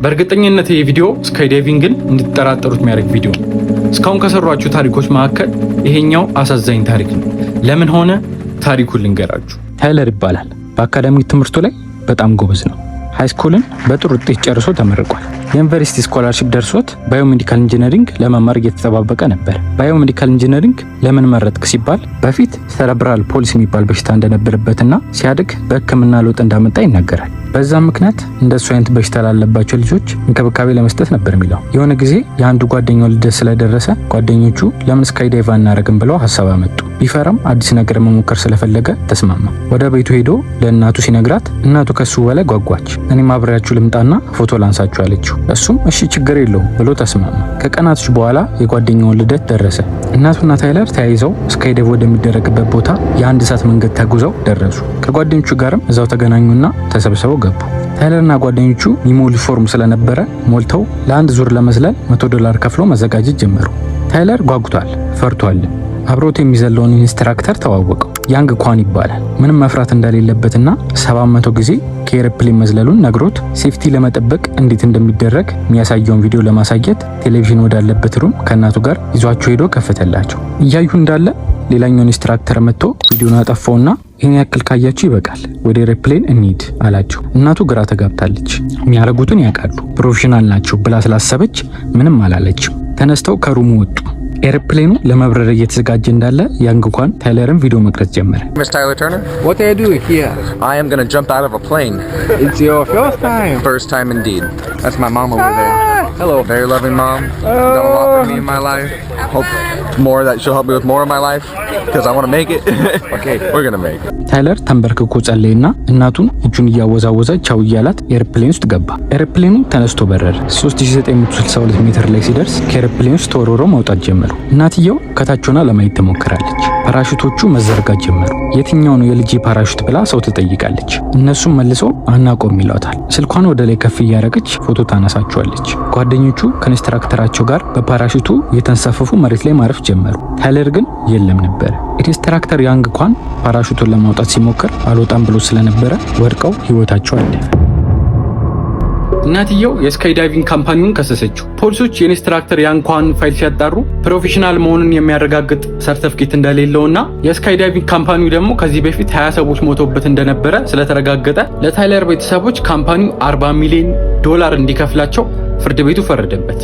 በእርግጠኝነት ይሄ ቪዲዮ ስካይዳይቪንግን እንድትጠራጠሩት የሚያደርግ ቪዲዮ ነው። እስካሁን ከሰሯችሁ ታሪኮች መካከል ይሄኛው አሳዛኝ ታሪክ ነው። ለምን ሆነ? ታሪኩን ልንገራችሁ። ታይለር ይባላል። በአካዳሚክ ትምህርቱ ላይ በጣም ጎበዝ ነው። ሃይስኩልን በጥሩ ውጤት ጨርሶ ተመርቋል። የዩኒቨርሲቲ ስኮላርሺፕ ደርሶት ባዮሜዲካል ኢንጂነሪንግ ለመማር እየተጠባበቀ ነበር። ባዮሜዲካል ኢንጂነሪንግ ለምን መረጥክ ሲባል በፊት ሰረብራል ፖሊሲ የሚባል በሽታ እንደነበረበትና ሲያድግ በሕክምና ለውጥ እንዳመጣ ይናገራል። በዛም ምክንያት እንደሱ አይነት በሽታ ላለባቸው ልጆች እንክብካቤ ለመስጠት ነበር የሚለው። የሆነ ጊዜ የአንዱ ጓደኛው ልደት ስለደረሰ ጓደኞቹ ለምን ስካይዳይቭ አናረግም ብለው ሀሳብ አመጡ። ቢፈራም አዲስ ነገር መሞከር ስለፈለገ ተስማማ። ወደ ቤቱ ሄዶ ለእናቱ ሲነግራት እናቱ ከሱ በላይ ጓጓች። እኔም አብሬያችሁ ልምጣና ፎቶ ላንሳችሁ አለችው። እሱም እሺ ችግር የለውም ብሎ ተስማማ። ከቀናቶች በኋላ የጓደኛውን ልደት ደረሰ። እናቱና ታይለር ተያይዘው ስካይዳይቭ ወደሚደረግበት ቦታ የአንድ ሰዓት መንገድ ተጉዘው ደረሱ። ከጓደኞቹ ጋርም እዛው ተገናኙና ተሰብስበው ገቡ። ታይለርና ጓደኞቹ ሚሞሊ ፎርም ስለነበረ ሞልተው ለአንድ ዙር ለመዝለል $100 ከፍሎ መዘጋጀት ጀመሩ። ታይለር ጓጉቷል፣ ፈርቷል። አብሮት የሚዘለውን ኢንስትራክተር ተዋወቀው። ያንግ ኳን ይባላል። ምንም መፍራት እንደሌለበትና 700 ጊዜ ከኤርፕሌን መዝለሉን ነግሮት ሴፍቲ ለመጠበቅ እንዴት እንደሚደረግ የሚያሳየውን ቪዲዮ ለማሳየት ቴሌቪዥን ወዳለበት ሩም ከእናቱ ጋር ይዟቸው ሄዶ ከፈተላቸው። እያዩ እንዳለ ሌላኛው ኢንስትራክተር መጥቶ ቪዲዮን አጠፋውና ይሄን ያክል ካያችሁ ይበቃል፣ ወደ ኤርፕሌን እንሂድ አላቸው። እናቱ ግራ ተጋብታለች። የሚያደርጉትን ያውቃሉ፣ ፕሮፌሽናል ናቸው ብላ ስላሰበች ምንም አላለችም። ተነስተው ከሩሙ ወጡ። ኤርፕሌኑ ለመብረር እየተዘጋጀ እንዳለ ያንግ ኳን ታይለርን ቪዲዮ መቅረጽ ጀመረ። Miss Tyler Turner? What do I do here? I am going to jump out of a plane. It's your first time. First time indeed. That's my mom over there. Hello. Very loving mom. Done a lot for me in my life. Hope more that she'll help me with more of my life because I want to make it. Okay, we're going to make it. ታይለር ተንበርክኮ ጸለየና እናቱን እጁን እያወዛወዘ ቻው እያላት ኤርፕሌን ውስጥ ገባ። ኤርፕሌኑ ተነስቶ በረረ። 3962 ሜትር ላይ ሲደርስ ከኤርፕሌን ውስጥ ተወርውረው መውጣት ጀመሩ። እናትየው ከታች ሆና ለማየት ትሞክራለች። ፓራሹቶቹ መዘርጋት ጀመሩ። የትኛው ነው የልጄ ፓራሹት ብላ ሰው ትጠይቃለች። እነሱም መልሰው አናቆም ይሏታል። ስልኳን ወደ ላይ ከፍ እያደረገች ፎቶ ታነሳቸዋለች። ጓደኞቹ ከኢንስትራክተራቸው ጋር በፓራሹቱ እየተንሳፈፉ መሬት ላይ ማረፍ ጀመሩ። ታይለር ግን የለም ነበር። ኢንስትራክተር ያንግ ኳን ፓራሹቱን ለማውጣት ሲሞክር አልወጣም ብሎ ስለነበረ ወድቀው ህይወታቸው አለፈ። እናትየው የስካይ ዳይቪንግ ካምፓኒውን ከሰሰችው። ፖሊሶች የኢንስትራክተር ያንግ ኳን ፋይል ሲያጣሩ ፕሮፌሽናል መሆኑን የሚያረጋግጥ ሰርቲፊኬት እንደሌለውና የስካይ ዳይቪንግ ካምፓኒው ደግሞ ከዚህ በፊት 20 ሰዎች ሞተውበት እንደነበረ ስለተረጋገጠ ለታይለር ቤተሰቦች ካምፓኒው $40 ሚሊዮን እንዲከፍላቸው ፍርድ ቤቱ ፈረደበት።